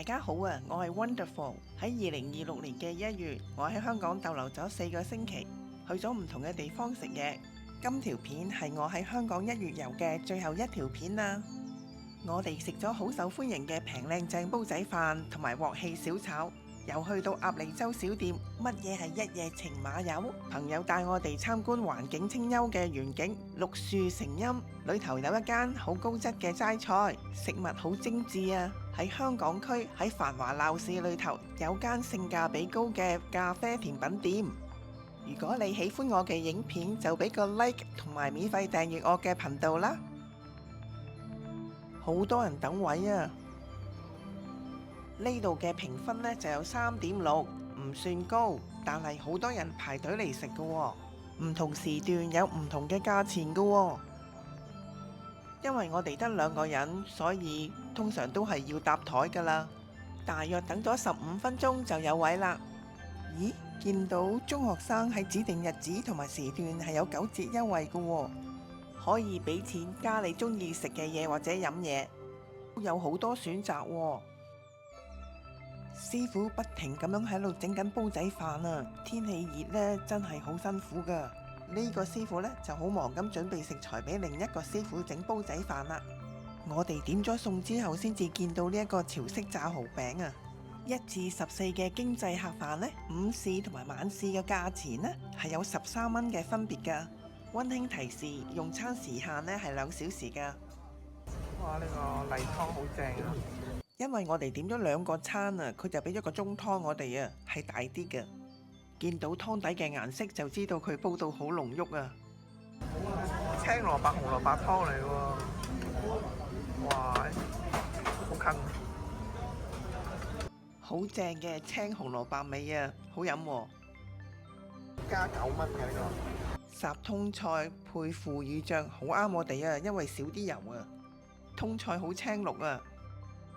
大家好啊！我係 Wonderful。喺2026年嘅1月，我喺香港逗留咗4個星期，去咗唔同嘅地方食嘢。今條片係我喺香港1月遊嘅最後一條片啦。我哋食咗好受歡迎嘅平靚正煲仔飯同埋鑊氣小炒，又去到鴨脷洲小店。乜嘢係一夜情馬友？朋友帶我哋參觀環境清幽嘅園景綠樹成蔭，裏頭有一間好高質嘅齋菜，食物好精緻啊！喺香港區喺繁華鬧市裏頭有間性價比高嘅咖啡甜品店。如果你喜歡我嘅影片，就俾個 like 同埋免費訂閱我嘅頻道啦。好多人等位啊！呢度嘅評分呢就有3.6，唔算高，但係好多人排隊嚟食㗎喎。唔同時段有唔同嘅價錢㗎喎。因為我哋得2個人，所以通常都係要搭台㗎啦。大約等咗15分鐘就有位啦。咦？見到中學生喺指定日子同埋時段係有9折優惠㗎喎，可以俾錢加你中意食嘅嘢或者飲嘢，有好多選擇喎。師傅不停咁樣喺度整緊煲仔飯啊！天氣熱呢，真係好辛苦㗎。呢個師傅呢就好忙咁準備食材俾另一個師傅整煲仔飯啦。我哋點咗餸之後先至見到呢一個潮式炸蠔餅啊！1至14嘅經濟客飯呢，午市同埋晚市嘅價錢呢係有13蚊嘅分別㗎。溫馨提示：用餐時限呢係2小時㗎。哇！呢個例湯好正啊！因為我哋點咗2個餐啊，佢就俾咗個中湯我哋啊，係大啲嘅。見到湯底嘅顏色就知道佢煲到好濃郁啊！青蘿蔔紅蘿蔔湯嚟喎，哇！好近，好正嘅青紅蘿蔔味啊，好飲喎！加9蚊嘅呢個霎通菜配腐乳醬，好啱我哋啊，因為少啲油啊。通菜好青綠啊！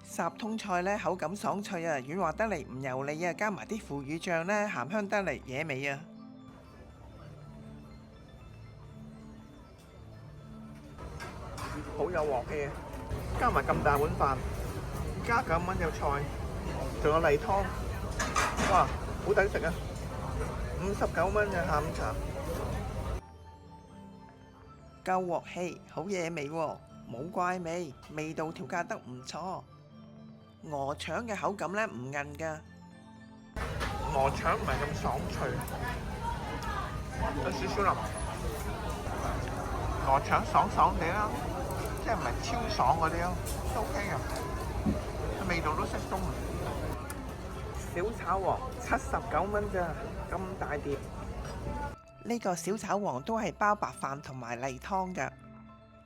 霎通菜呢口感爽脆啊，軟滑得嚟唔油膩啊，加埋啲腐乳醬呢鹹香得嚟惹味啊！好有鑊氣啊！加埋咁大碗飯，加9蚊有菜，仲有例湯，哇！好抵食啊！59蚊嘅下午茶，夠鑊氣，好惹味喎，冇怪味，味道調校得唔錯。鵝腸嘅口感呢唔韌㗎，鵝腸唔係咁爽脆，有少少腍。鵝腸爽爽地啦，即係唔係超爽嗰啲咯，都 OK 嘅，味道都適中。小炒王79蚊咋，咁大碟。呢個小炒王都係包白飯同埋例湯㗎。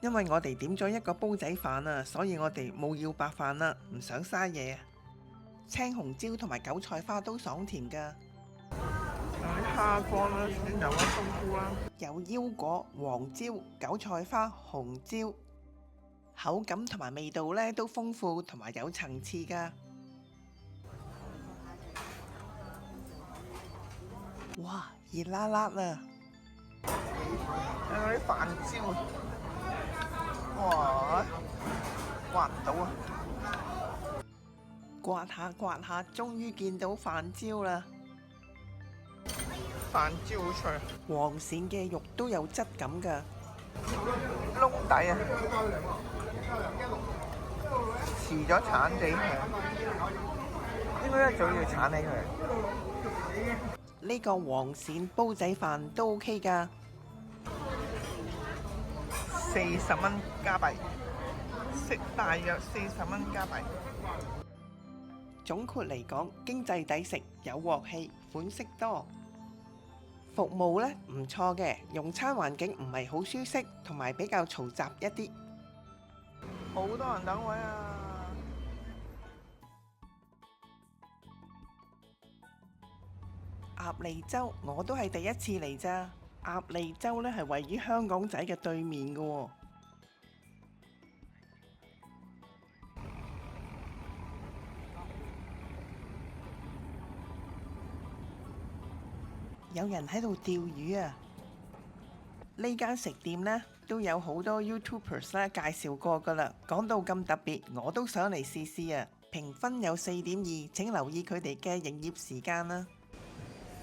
因為我哋點咗一個煲仔飯啊，所以我哋冇要白飯啦，唔想嘥嘢。青紅椒同埋韭菜花都爽甜㗎。有啲蝦乾啦，蒜油啦，冬菇啦，有腰果、黃椒、韭菜花、紅椒，口感同埋味道呢都豐富同埋有層次㗎。哇！熱辣辣啊！有啲飯焦啊！哇！刮唔到啊！刮下刮下，終於見到飯焦啦！飯焦好脆，黃鱔嘅肉都有質感㗎，燶底啊！遲咗鏟地佢，應該一早要鏟起佢。呢個黃鱔煲仔飯都 OK 㗎。40蚊加幣，食大約40蚊加幣。總括嚟講，經濟抵食，有鑊氣，款式多，服務呢唔錯嘅，用餐環境唔係好舒適，同埋比較嘈雜一啲。好多人等位啊！鴨脷洲我都係第一次嚟咋。鴨脷洲呢係位於香港仔嘅對面㗎喎。有人喺度釣魚啊！呢間食店呢都有好多 YouTubers 咧介紹過㗎啦。講到咁特別，我都想嚟試試啊！評分有4.2，請留意佢哋嘅營業時間啦。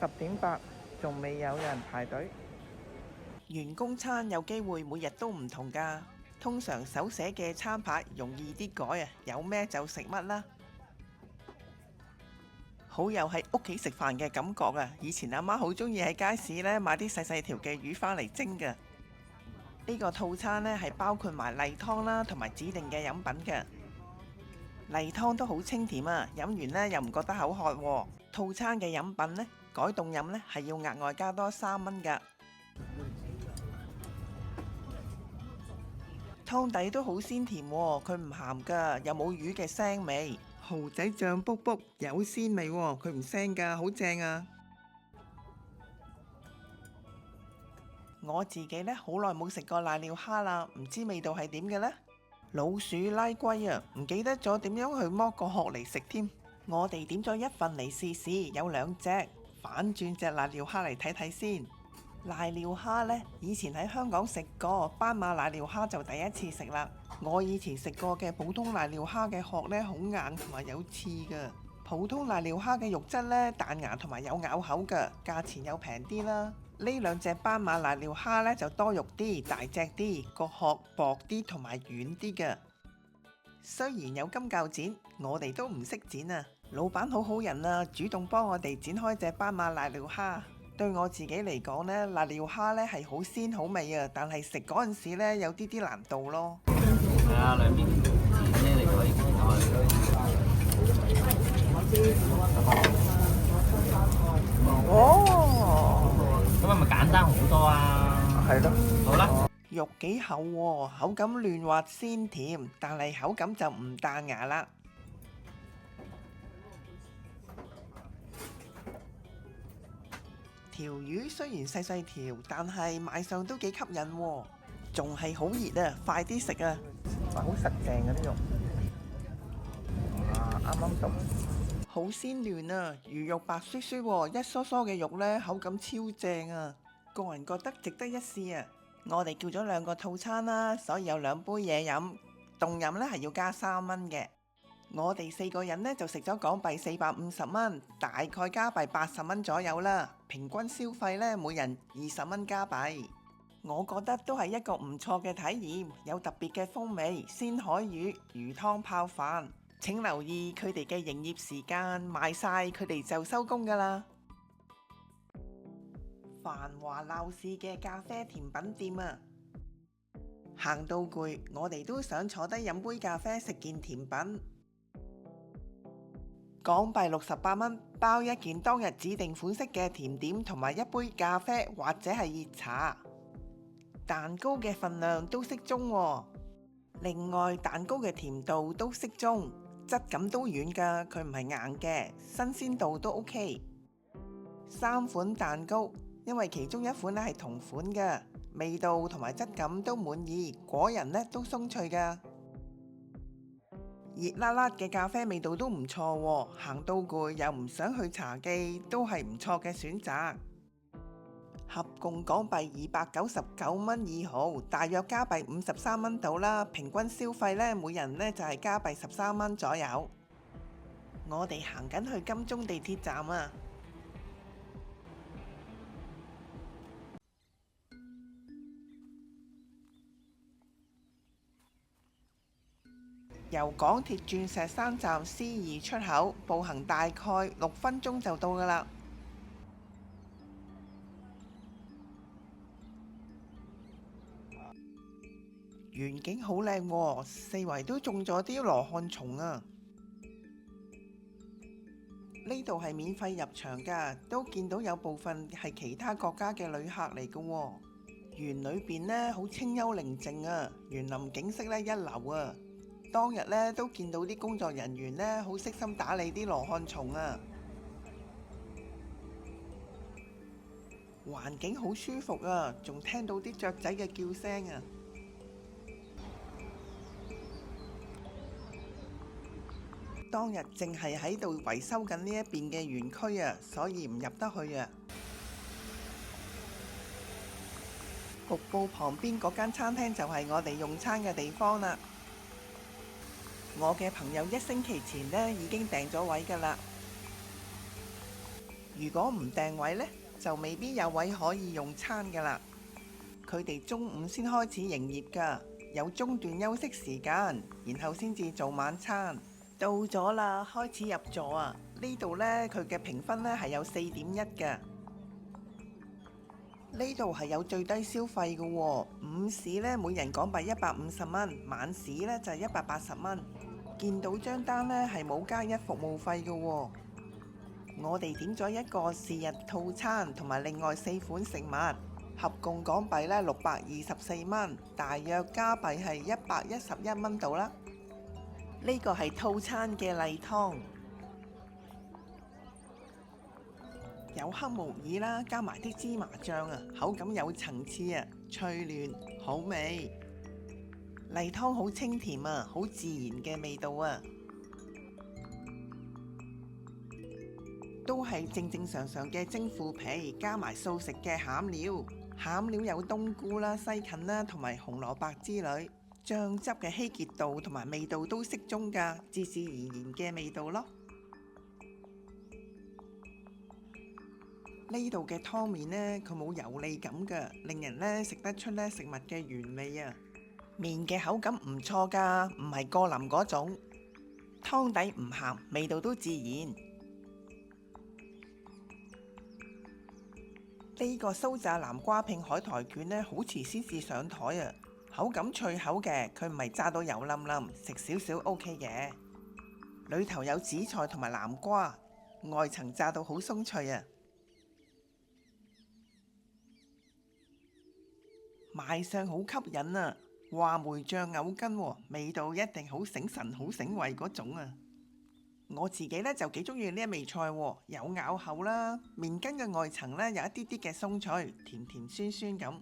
10點8，仲未有人排隊。員工餐有機會每日都唔同㗎，通常手寫嘅餐牌容易啲改啊，有咩就食乜啦。好有喺屋企食飯嘅感覺啊！以前阿媽好中意喺街市呢買啲細細條嘅魚返嚟蒸㗎。呢個套餐呢係包括埋例湯啦，同埋指定嘅飲品嘅。例湯都好清甜啊，飲完呢又唔覺得口渴喎。套餐嘅飲品呢，改凍飲呢係要額外加多3蚊㗎。湯底都好鮮甜喎，佢唔鹹㗎，又冇魚嘅腥味。蠔仔醬卜卜有鮮味喎，佢唔腥㗎，好正啊！我自己呢，好耐冇食過瀨尿蝦啦，唔知味道係點嘅呢？老鼠拉龜啊，唔記得咗點樣去剝個殼嚟食添。我哋點咗1份嚟試試，有2隻，反轉隻瀨尿蝦嚟睇睇先。瀨尿蝦呢，以前喺香港食過，斑馬瀨尿蝦就第一次食啦。我以前食過嘅普通瀨尿蝦嘅殼呢，好硬同埋有刺㗎。普通瀨尿蝦嘅肉質呢，彈牙同埋有咬口㗎，價錢又平啲啦。呢2隻斑馬瀨尿蝦呢，就多肉啲，大隻啲，個殼薄啲同埋軟啲㗎。雖然有金鉸剪，我哋都唔識剪啊。老闆好好人啊，主動幫我哋剪開隻斑馬瀨尿蝦。對我自己嚟講呢，瀨尿蝦呢係好鮮好味啊，但係食嗰陣時呢有啲難度咯。係啊，兩邊剪呢，你可以剪開。哦，咁咪簡單好多啊！係咯。好啦，肉幾厚喎，口感嫩滑鮮甜，但係口感就唔彈牙啦。條魚雖然細細條，但係賣相都幾吸引喎，仲係好熱啊！快啲食啊！哇，好實淨嗰啲肉。哇，啱啱熟。好鮮嫩啊，魚肉白雪雪喎，一梳梳嘅肉呢，口感超正啊！個人覺得值得一試啊！我哋叫咗2個套餐啦，所以有2杯嘢飲，凍飲呢係要加3蚊嘅。我哋4個人呢就食咗港幣450蚊，大概加幣80蚊左右啦。平均消費呢，每人20蚊加幣。我覺得都係一個唔錯嘅體驗，有特別嘅風味，鮮海魚、魚湯泡飯。請留意佢哋嘅營業時間，賣晒佢哋就收工㗎啦。繁華鬧市嘅咖啡甜品店啊，行到攰，我哋都想坐低飲杯咖啡，食件甜品。港幣68蚊包一件當日指定款式嘅甜點同埋一杯咖啡或者係熱茶。蛋糕嘅份量都適中喎，另外蛋糕嘅甜度都適中，質感都軟㗎，佢唔係硬嘅，新鮮度都 OK。3款蛋糕，因為其中1款咧係同款嘅，味道同埋質感都滿意，果仁咧都鬆脆㗎。熱辣辣嘅咖啡味道都唔錯喎，行到攰又唔想去茶記，都係唔錯嘅選擇。合共港幣299蚊2毫，大約加幣53蚊到啦。平均消費呢，每人呢就係加幣13蚊左右。我哋行緊去金鐘地鐵站啊！由港鐵鑽石山站 C2 出口步行大概6分鐘就到㗎啦。園景好靚喎，四圍都種咗啲羅漢松啊！呢度係免費入場㗎，都見到有部分係其他國家嘅旅客嚟㗎喎。園裏邊呢好清幽寧靜啊，園林景色呢一流啊！當日呢都見到啲工作人員呢好悉心打理啲羅漢松啊，環境好舒服啊，仲聽到啲雀仔嘅叫聲啊！當日淨係喺度維修緊呢一邊嘅園區啊，所以唔入得去啊。瀑布旁邊嗰間餐廳就係我哋用餐嘅地方啦。我嘅朋友1星期前呢已經訂咗位㗎啦。如果唔訂位呢，就未必有位可以用餐㗎啦。佢哋中午先開始營業㗎，有中段休息時間，然後先至做晚餐。到咗啦，開始入座啊！呢度呢，佢嘅評分呢係有4.1㗎。呢度係有最低消費嘅喎，午市呢每人港幣150蚊，晚市呢就係180蚊。見到張單呢係冇加1服務費嘅喎。我哋點咗一個是日套餐同埋另外4款食物，合共港幣呢624蚊，大約加幣係111蚊度啦。呢個係套餐嘅例湯。有黑木耳啦，加埋啲芝麻醬啊，口感有層次啊，脆嫩好味。例湯好清甜啊，好自然嘅味道啊，都係正正常常嘅蒸腐皮，加埋素食嘅餡料。餡料有冬菇啦、西芹啦同埋紅蘿蔔之類。醬汁嘅稀結度同埋味道都適中㗎，自自然然嘅味道咯。呢度嘅湯麵呢，佢冇油膩感㗎，令人呢食得出呢食物嘅原味啊。麵嘅口感唔錯㗎，唔係過腍嗰種。湯底唔鹹，味道都自然。呢個酥炸南瓜拼海苔卷呢，好遲先至上台啊！口感脆口嘅，佢唔係炸到油冧冧，食少少 OK 嘅。裏頭有紫菜同埋南瓜，外層炸到好鬆脆啊！賣相好吸引啊！話梅醬藕根喎，味道一定好醒神、好醒胃嗰種啊！我自己呢就幾中意呢一味菜喎，有咬口啦，麵筋嘅外層呢有一啲啲嘅鬆脆，甜甜酸酸咁。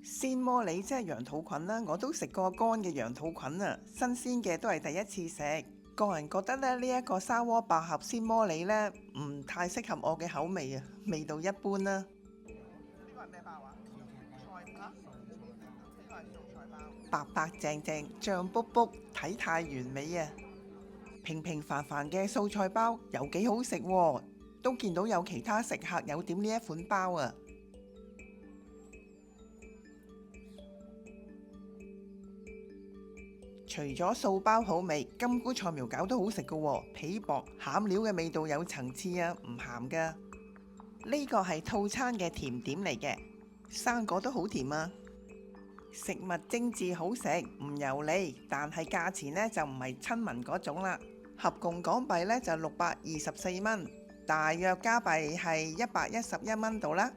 鮮摩里即係羊肚菌啦，我都食過乾嘅羊肚菌啊，新鮮嘅都係第一次食。個人覺得咧呢一個沙鍋百合鮮摩里呢唔太適合我嘅口味啊，味道一般啦。呢個係咩包啊？菜包。呢個係素菜包。白白淨淨，醬卜卜，體態完美啊！平平凡凡嘅素菜包又幾好食喎，都見到有其他食客有點呢一款包啊。除咗素包好味，金菇菜苗餃都好食㗎喎，皮薄餡料嘅味道有層次啊，唔鹹㗎。呢個係套餐嘅甜點嚟嘅，生果都好甜啊。食物精緻好食，唔油膩，但係價錢呢就唔係親民嗰種啦。合共港幣呢就624蚊，大約加幣係111蚊度啦。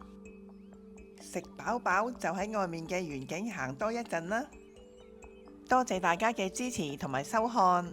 食飽飽就喺外面嘅園景行多一陣啦。多謝大家嘅支持同埋收看。